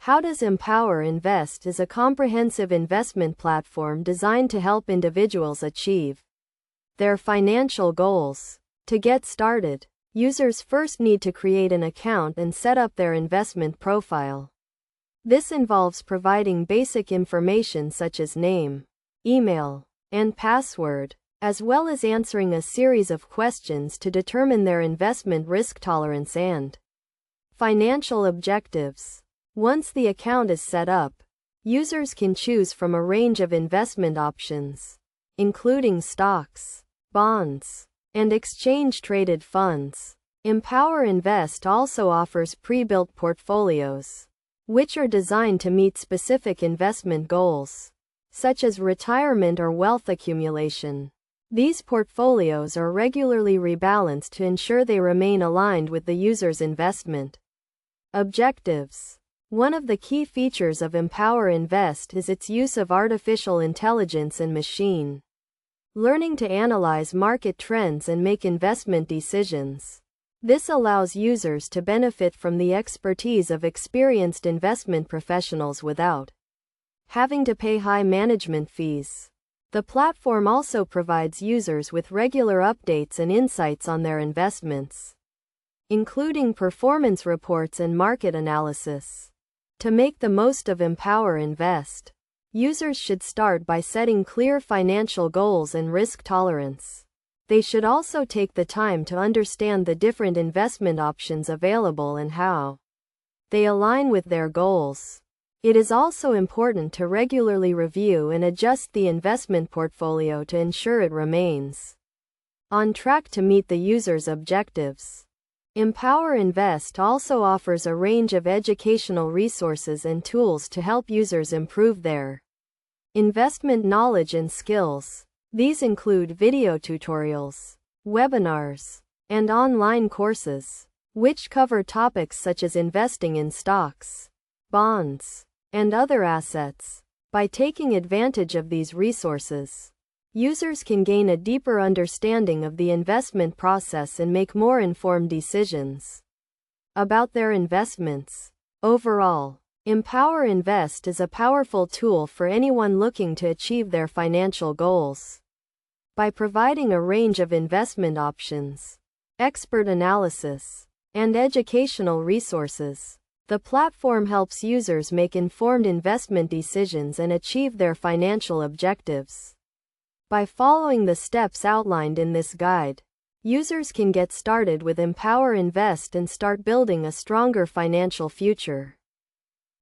How does Empower Invest is a comprehensive investment platform designed to help individuals achieve their financial goals. To get started, users first need to create an account and set up their investment profile. This involves providing basic information such as name, email, and password, as well as answering a series of questions to determine their investment risk tolerance and financial objectives. Once the account is set up, users can choose from a range of investment options, including stocks, bonds, and exchange-traded funds. Empower Invest also offers pre-built portfolios, which are designed to meet specific investment goals, such as retirement or wealth accumulation. These portfolios are regularly rebalanced to ensure they remain aligned with the user's investment objectives. One of the key features of Empower Invest is its use of artificial intelligence and machine learning to analyze market trends and make investment decisions. This allows users to benefit from the expertise of experienced investment professionals without having to pay high management fees. The platform also provides users with regular updates and insights on their investments, including performance reports and market analysis. To make the most of Empower Invest, users should start by setting clear financial goals and risk tolerance. They should also take the time to understand the different investment options available and how they align with their goals. It is also important to regularly review and adjust the investment portfolio to ensure it remains on track to meet the user's objectives. Empower Invest also offers a range of educational resources and tools to help users improve their investment knowledge and skills. These include video tutorials, webinars, and online courses, which cover topics such as investing in stocks, bonds, and other assets. By taking advantage of these resources, users can gain a deeper understanding of the investment process and make more informed decisions about their investments. Overall, Empower Invest is a powerful tool for anyone looking to achieve their financial goals. By providing a range of investment options, expert analysis, and educational resources, the platform helps users make informed investment decisions and achieve their financial objectives. By following the steps outlined in this guide, users can get started with Empower Invest and start building a stronger financial future.